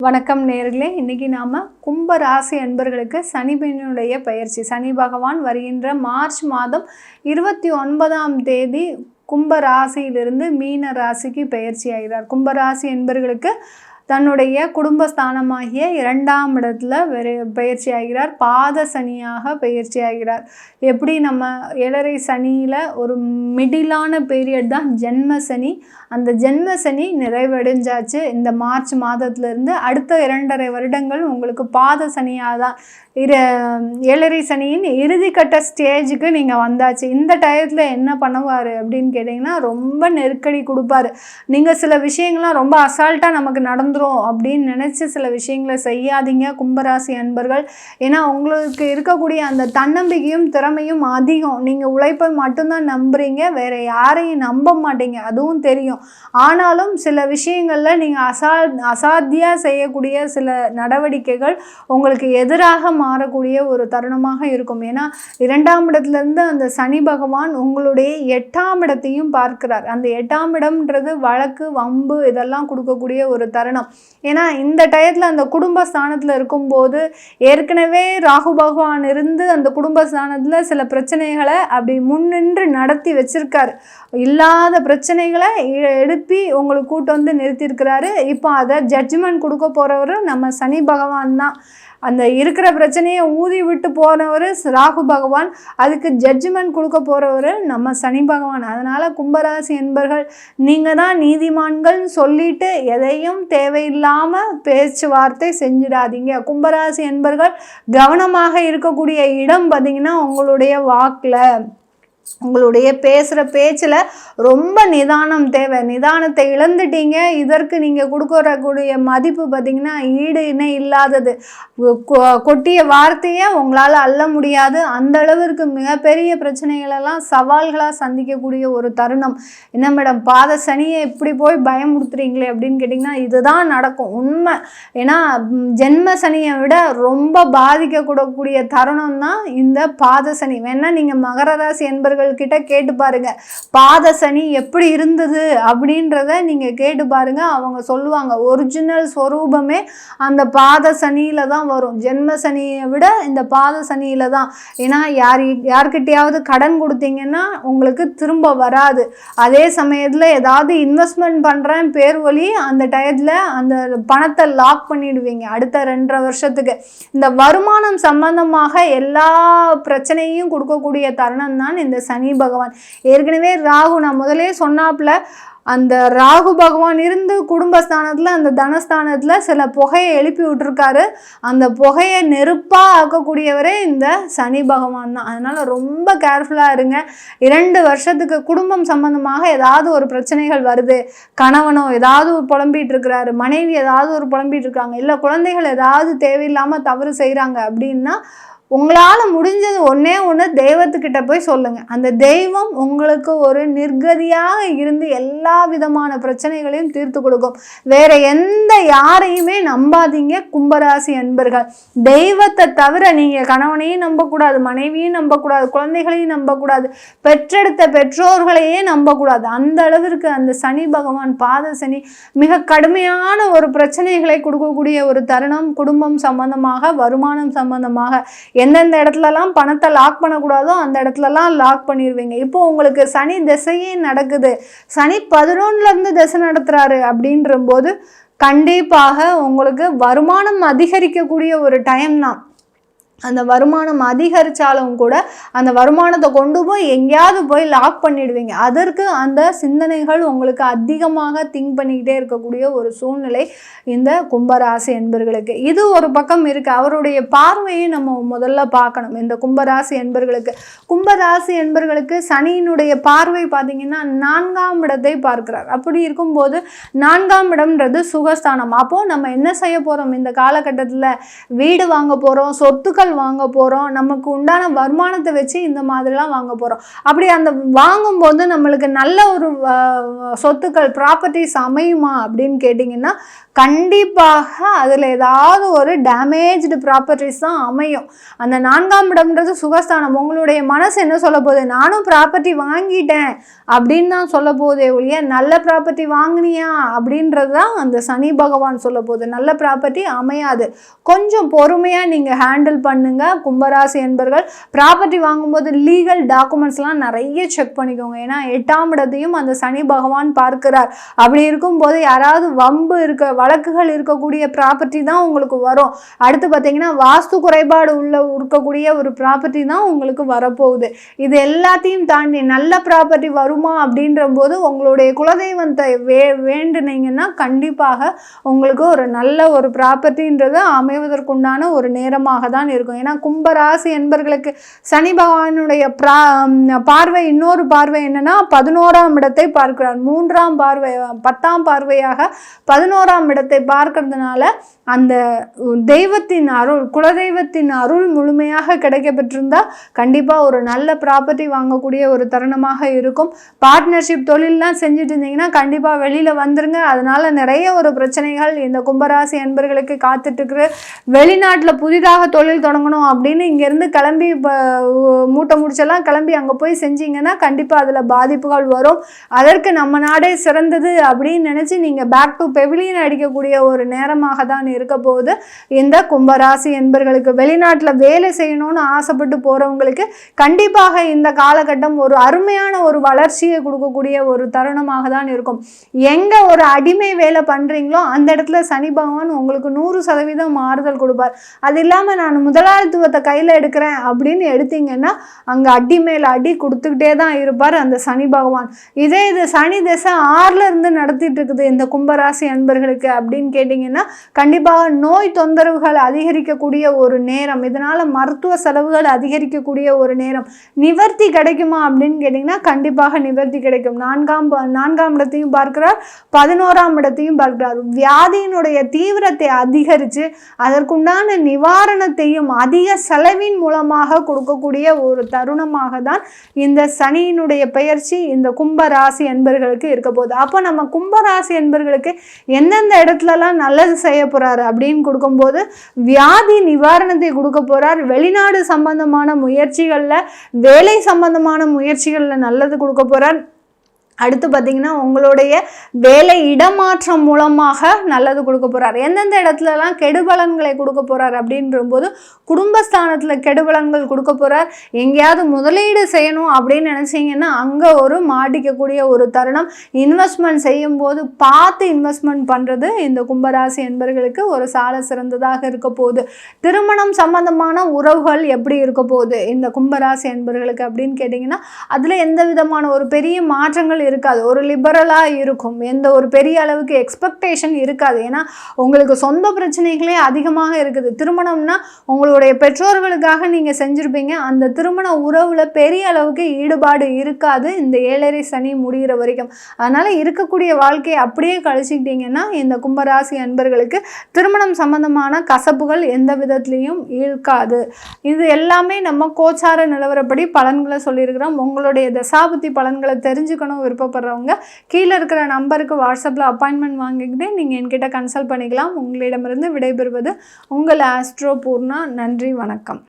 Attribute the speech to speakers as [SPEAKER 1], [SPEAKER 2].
[SPEAKER 1] வணக்கம் நேயர்களே, இன்னைக்கு நாம கும்ப ராசி அன்பர்களுக்கு சனியினுடைய பெயர்ச்சி. சனி பகவான் வருகின்ற மார்ச் மாதம் 29ஆம் தேதி கும்ப ராசியிலிருந்து மீன ராசிக்கு பெயர்ச்சி ஆகிறார். கும்பராசி என்பர்களுக்கு தன்னுடைய குடும்பஸ்தானமாகிய 2ஆம் இடத்துல பெயர்ச்சி ஆகிறார். பாத சனியாக பெயர்ச்சி ஆகிறார். எப்படி நம்ம 7.5 சனியில் ஒரு மிடிலான பீரியட் தான் ஜென்ம சனி. அந்த ஜென்ம சனி நிறைவடைஞ்சாச்சு. இந்த மார்ச் மாதத்துலேருந்து அடுத்த 2.5 வருடங்கள் உங்களுக்கு பாத சனியாக தான் 7.5 சனியின் இறுதிக்கட்ட ஸ்டேஜுக்கு நீங்கள் வந்தாச்சு. இந்த டயத்தில் என்ன பண்ணுவார் அப்படின்னு கேட்டிங்கன்னா, ரொம்ப நெருக்கடி கொடுப்பாரு. நீங்கள் சில விஷயங்கள்லாம் ரொம்ப அசால்ட்டாக நமக்கு நடந்துரும் அப்படின்னு நினச்சி சில விஷயங்களை செய்யாதீங்க கும்பராசி அன்பர்கள். ஏன்னா உங்களுக்கு இருக்கக்கூடிய அந்த தன்னம்பிக்கையும் திறமையும் அதிகம். நீங்கள் உழைப்பை மட்டும்தான் நம்புறீங்க, வேறு யாரையும் நம்ப மாட்டீங்க, அதுவும் தெரியும். ஆனாலும் சில விஷயங்களில் நீங்கள் அசாத்தியாக செய்யக்கூடிய சில நடவடிக்கைகள் உங்களுக்கு எதிராக மாறக்கூடிய ஒரு தருணமாக இருக்கும். ஏன்னா 2ஆம் இடத்துலேருந்து அந்த சனி பகவான் உங்களுடைய 8ஆம் இடத்தையும் பார்க்கிறார். அந்த 8ஆம் இடம்ன்றது வழக்கு வம்பு இதெல்லாம் கொடுக்கக்கூடிய ஒரு தருணம். ஏன்னா இந்த டயத்தில் அந்த குடும்பஸ்தானத்தில் இருக்கும்போது ஏற்கனவே ராகு பகவான் இருந்து அந்த குடும்பஸ்தானத்தில் சில பிரச்சனைகளை அப்படி முன்னின்று நடத்தி வச்சிருக்காரு. இல்லாத பிரச்சனைகளை எழுப்பி உங்களுக்கு கூட்டு வந்து நிறுத்தியிருக்கிறாரு. இப்போ அதை ஜட்ஜ்மெண்ட் கொடுக்க போகிறவர் நம்ம சனி பகவான் தான். அந்த இருக்கிற பிரச்சனையை ஊதி விட்டு போனவர் ராகு பகவான், அதுக்கு ஜட்ஜ்மெண்ட் கொடுக்க போகிறவர் நம்ம சனி பகவான். அதனால் கும்பராசி என்பர்கள் நீங்கள் தான் நீதிமான்கள் சொல்லிட்டு எதையும் தேவையில்லாமல் பேச்சுவார்த்தை செஞ்சிடாதீங்க. கும்பராசி என்பர்கள் கவனமாக இருக்கக்கூடிய இடம் பார்த்திங்கன்னா உங்களுடைய வாக்கில், உங்களுடைய பேசுகிற பேச்சில் ரொம்ப நிதானம் தேவை. நிதானத்தை இழந்துட்டீங்க. இதற்கு நீங்கள் கொடுக்கக்கூடிய மதிப்பு பார்த்திங்கன்னா ஈடு இணை இல்லாதது. கொட்டிய வார்த்தையை உங்களால் அள்ள முடியாது. அந்த அளவிற்கு மிகப்பெரிய பிரச்சனைகளெல்லாம் சவால்களாக சந்திக்கக்கூடிய ஒரு தருணம். என்ன மேடம் பாத சனியை இப்படி போய் பயமுறுத்துறீங்களே அப்படின்னு கேட்டிங்கன்னா, இதுதான் நடக்கும் உண்மை. ஏன்னா ஜென்ம சனியை விட ரொம்ப பாதிக்கக்கூடக்கூடிய தருணம் தான் இந்த பாத சனி. வேணால் நீங்கள் மகர ராசி என்பர்கள் கிட்ட கேட்டு பாருங்க, பாத சனி எப்படி இருந்தது அப்படின்றத நீங்க கேட்டு பாருங்க. அவங்க சொல்லுவாங்க ஒரிஜினல் ஸ்வரூபமே அந்த பாத சனியில தான் வரும். ஜென்ம சனியை விட இந்த பாத சனியில தான். ஏன்னா யார்கிட்டையாவது கடன் கொடுத்தீங்கன்னா உங்களுக்கு திரும்ப வராது. அதே சமயத்தில் ஏதாவது இன்வெஸ்ட்மெண்ட் பண்ணுறேன் பேர் வழி அந்த டயத்தில் அந்த பணத்தை லாக் பண்ணிடுவீங்க அடுத்த 2.5 வருஷத்துக்கு. இந்த வருமானம் சம்பந்தமாக எல்லா பிரச்சனையும் கொடுக்கக்கூடிய தருணம் தான் இந்த சனி பகவான். ஏற்கனவே ராகு நான் முதலே சொன்னாப்புல அந்த ராகு பகவான் இருந்து குடும்பஸ்தானத்தில் அந்த தனஸ்தானத்தில் சில புகையை எழுப்பி விட்டுருக்காரு. அந்த புகையை நெருப்பாக ஆக்கக்கூடியவரே இந்த சனி பகவான் தான். அதனால் ரொம்ப கேர்ஃபுல்லாக இருங்க. 2 வருஷத்துக்கு குடும்பம் சம்பந்தமாக ஏதாவது ஒரு பிரச்சனைகள் வருது, கணவனோ ஏதாவது ஒரு புலம்பிகிட்டு இருக்கிறாரு, மனைவி ஏதாவது ஒரு புலம்பிகிட்டு இருக்காங்க, இல்லை குழந்தைகள் ஏதாவது தேவையில்லாமல் தவறு செய்கிறாங்க அப்படின்னா உங்களால் முடிஞ்சது ஒன்றே ஒன்று தெய்வத்துக்கிட்ட போய் சொல்லுங்கள். அந்த தெய்வம் உங்களுக்கு ஒரு நிர்கதியாக இருந்து எல்லா விதமான பிரச்சனைகளையும் தீர்த்து கொடுக்கும். வேற எந்த யாரையுமே நம்பாதீங்க கும்பராசி அன்பர்கள். தெய்வத்தை தவிர நீங்கள் கணவனையும் நம்பக்கூடாது, மனைவியும் நம்பக்கூடாது, குழந்தைகளையும் நம்பக்கூடாது, பெற்றெடுத்த பெற்றோர்களையே நம்பக்கூடாது. அந்த அளவிற்கு அந்த சனி பகவான் பாத சனி மிக கடுமையான ஒரு பிரச்சனைகளை கொடுக்கக்கூடிய ஒரு தருணம். குடும்பம் சம்பந்தமாக, வருமானம் சம்பந்தமாக எந்தெந்த இடத்துலலாம் பணத்தை லாக் பண்ணக்கூடாதோ அந்த இடத்துலலாம் லாக் பண்ணிடுவீங்க. இப்போ உங்களுக்கு சனி திசையே நடக்குது. சனி 11லேருந்து திசை நடத்துகிறாரு அப்படின்ற போது கண்டிப்பாக உங்களுக்கு வருமானம் அதிகரிக்கக்கூடிய ஒரு டைம் தான். அந்த வருமானம் அதிகரித்தாலும் கூட அந்த வருமானத்தை கொண்டு போய் எங்கேயாவது போய் லாக் பண்ணிடுவீங்க. அதற்கு அந்த சிந்தனைகள் உங்களுக்கு அதிகமாக திங்க் பண்ணிக்கிட்டே இருக்கக்கூடிய ஒரு சூழ்நிலை இந்த கும்பராசி என்பர்களுக்கு. இது ஒரு பக்கம் இருக்குது. அவருடைய பார்வையை நம்ம முதல்ல பார்க்கணும். இந்த கும்பராசி என்பர்களுக்கு சனியினுடைய பார்வை பார்த்திங்கன்னா 4ஆம் இடத்தை பார்க்கிறார். அப்படி இருக்கும்போது 4ஆம் இடம்ன்றது சுகஸ்தானம். அப்போது நம்ம என்ன செய்ய போகிறோம் இந்த காலகட்டத்தில்? வீடு வாங்க போகிறோம், சொத்துக்கள் சொத்துக்கள் வாங்க போகிறோம், நமக்கு உண்டான வருமானத்தை வச்சு இந்த மாதிரிலாம் வாங்க போகிறோம். அப்படி அந்த வாங்கும்போது நம்மளுக்கு நல்ல ஒரு சொத்துக்கள் ப்ராப்பர்ட்டிஸ் அமையுமா அப்படின்னு கேட்டிங்கன்னா கண்டிப்பாக அதில் ஏதாவது ஒரு டேமேஜ்டு ப்ராப்பர்ட்டிஸ் தான் அமையும். அந்த 4ஆம் இடம்ன்றது சுகஸ்தானம். உங்களுடைய மனசு என்ன சொல்ல போகுது, நானும் ப்ராப்பர்ட்டி வாங்கிட்டேன் அப்படின்னு தான் சொல்ல போதே ஒழிய நல்ல ப்ராப்பர்ட்டி வாங்கினியா அப்படின்றது தான் அந்த சனி பகவான் சொல்ல போகுது. நல்ல ப்ராப்பர்ட்டி அமையாது. கொஞ்சம் பொறுமையாக நீங்கள் ஹேண்டில் பண்ணுங்கள் கும்பராசி என்பர்கள். ப்ராப்பர்ட்டி வாங்கும்போது லீகல் டாக்குமெண்ட்ஸ்லாம் நிறைய செக் பண்ணிக்கோங்க. ஏன்னா 8ஆம் இடத்தையும் அந்த சனி பகவான் பார்க்கிறார். அப்படி இருக்கும்போது யாராவது வம்பு வழக்குகள் இருக்கக்கூடிய ப்ராப்பர்ட்டி தான் உங்களுக்கு வரும். அடுத்து பார்த்தீங்கன்னா வாஸ்து குறைபாடு இருக்கக்கூடிய ஒரு ப்ராப்பர்ட்டி தான் உங்களுக்கு வரப்போகுது. இது எல்லாத்தையும் தாண்டி நல்ல ப்ராப்பர்ட்டி வருமா அப்படின்ற போது உங்களுடைய குலதெய்வத்தை வேண்டுனீங்கன்னா கண்டிப்பாக உங்களுக்கு ஒரு நல்ல ஒரு ப்ராப்பர்ட்டின்றது அமைவதற்குண்டான ஒரு நேரமாக தான் இருக்கும். ஏன்னா கும்பராசி என்பர்களுக்கு சனி பகவானுடைய பார்வை, இன்னொரு பார்வை என்னன்னா 11ஆம் இடத்தை பார்க்கிறார். 3ஆம் பார்வை 10ஆம் பார்வையாக 11ஆம் இடத்தை பார்க்கறதுனால அந்த தெய்வத்தின் அருள், குலதெய்வத்தின் அருள் முழுமையாக கிடைக்கப்பட்டிருந்தா கண்டிப்பாக ஒரு நல்ல ப்ராப்பர்ட்டி வாங்கக்கூடிய ஒரு தருணமாக இருக்கும். பார்ட்னர்ஷிப் தொழிலெலாம் செஞ்சுட்டு இருந்தீங்கன்னா கண்டிப்பாக வெளியில் வந்துருங்க. அதனால் நிறைய ஒரு பிரச்சனைகள் இந்த கும்பராசி அன்பர்களுக்கு காத்துட்ருக்கு. வெளிநாட்டில் புதிதாக தொழில் தொடங்கணும் அப்படின்னு இங்கேருந்து கிளம்பி இப்போ மூட்டை முடிச்செல்லாம் கிளம்பி அங்கே போய் செஞ்சீங்கன்னா கண்டிப்பாக அதில் பாதிப்புகள் வரும். அதற்கு நம்ம நாடே சிறந்தது அப்படின்னு நினச்சி நீங்கள் பேக் டு பெவிலியன் அடிக்கக்கூடிய ஒரு நேரமாக தான் இருக்க போகுது இந்த கும்பராசி என்பர்களுக்கு. வெளிநாட்டில் வேலை செய்யணும்னு ஆசைப்பட்டு போகிறவங்களுக்கு கண்டிப்பாக இந்த காலகட்டம் ஒரு அருமையான ஒரு வளர்ச்சியை கொடுக்கக்கூடிய ஒரு தருணமாக தான் இருக்கும். எங்கே ஒரு அடிமை வேலை பண்ணுறீங்களோ அந்த இடத்துல சனி பகவான் உங்களுக்கு 100% மாறுதல் கொடுப்பார். அது இல்லாமல் நான் முதலாளித்துவத்தை கையில் எடுக்கிறேன் அப்படின்னு எடுத்தீங்கன்னா அங்கே அடி மேல் அடி கொடுத்துக்கிட்டே தான் இருப்பார் அந்த சனி பகவான். இது சனி திசை 6ல் இருந்து நடத்திட்டு இருக்குது இந்த கும்பராசி அன்பர்களுக்கு அப்படின்னு கேட்டிங்கன்னா கண்டிப்பாக நோய் தொந்தரவுகள் அதிகரிக்கக்கூடிய ஒரு நேரம். இதனால் மருத்துவ செலவுகள் அதிகரிக்கக்கூடிய ஒரு நேரம். நிவர்த்தி கிடைக்குமா அப்படின்னு கேட்டிங்கன்னா கண்டிப்பாக நிவர்த்தி கிடைக்கும். 4ஆம் இடத்தையும் பார்க்கிறார், 11ஆம் இடத்தையும் பார்க்கிறார். வியாதியினுடைய தீவிரத்தை அதிகரித்து அதற்குண்டான நிவாரணத்தையும் அதிக செலவின் மூலமாக கொடுக்கக்கூடிய ஒரு தருணமாக தான் இந்த சனியினுடைய பெயர்ச்சி இந்த கும்பராசி என்பர்களுக்கு இருக்க போகுது. அப்போ நம்ம கும்பராசி என்பர்களுக்கு எந்தெந்த இடத்துலலாம் நல்லது செய்ய போகிறாரு அப்படின்னு கொடுக்கும்போது வியாதி நிவாரணத்தை கொடுக்க போகிறார். வெளிநாடு சம்பந்தமான முயற்சிகளில், வேலை சம்பந்தமான முயற்சிகளில் நல்லது கொடுக்க போகிறார். அடுத்து பார்த்திங்கன்னா உங்களுடைய வேலை இடமாற்றம் மூலமாக நல்லது கொடுக்க போகிறார். எந்தெந்த இடத்துலலாம் கெடுபலன்களை கொடுக்க போகிறார் அப்படின்றபோது குடும்பஸ்தானத்தில் கெடுபலன்கள் கொடுக்க போகிறார். எங்கேயாவது முதலீடு செய்யணும் அப்படின்னு நினச்சிங்கன்னா அங்கே ஒரு மாட்டிக்கக்கூடிய ஒரு தருணம். இன்வெஸ்ட்மெண்ட் செய்யும்போது பார்த்து இன்வெஸ்ட்மெண்ட் பண்ணுறது இந்த கும்பராசி என்பர்களுக்கு ஒரு சால சிறந்ததாக இருக்க போகுது. திருமணம் சம்பந்தமான உறவுகள் எப்படி இருக்க போகுது இந்த கும்பராசி என்பர்களுக்கு அப்படின்னு கேட்டிங்கன்னா அதில் எந்த விதமான ஒரு பெரிய மாற்றங்கள் இருக்காது. ஒரு லிபரலாக இருக்கும். எந்த ஒரு பெரிய அளவுக்கு எக்ஸ்பெக்டேஷன் இருக்காது. ஏன்னா உங்களுக்கு சொந்த பிரச்சனைகளே அதிகமாக இருக்குது. திருமணம்னா உங்களுடைய பெற்றோர்களுக்காக நீங்கள் செஞ்சுருப்பீங்க. அந்த திருமண உறவில் பெரிய அளவுக்கு ஈடுபாடு இருக்காது இந்த 7.5 சனி முடிகிற வரைக்கும். அதனால் இருக்கக்கூடிய வாழ்க்கையை அப்படியே கழிச்சிக்கிட்டிங்கன்னா இந்த கும்பராசி அன்பர்களுக்கு திருமணம் சம்பந்தமான கசப்புகள் எந்த விதத்துலேயும் இருக்காது. இது எல்லாமே நம்ம கோச்சார நிலவரப்படி பலன்களை சொல்லியிருக்கிறோம். உங்களுடைய தசாபுத்தி பலன்களை தெரிஞ்சுக்கணும் விருப்பப்படுறவங்க கீழே இருக்கிற நம்பருக்கு வாட்ஸ்அப்பில் அப்பாயின்மெண்ட் வாங்கிக்கிட்டு நீங்கள் என்கிட்ட கன்சல்ட் பண்ணிக்கலாம். உங்களிடமிருந்து விடைபெறுவது உங்கள் ஆஸ்ட்ரோ பூர்ணா. நன்றி, வணக்கம்.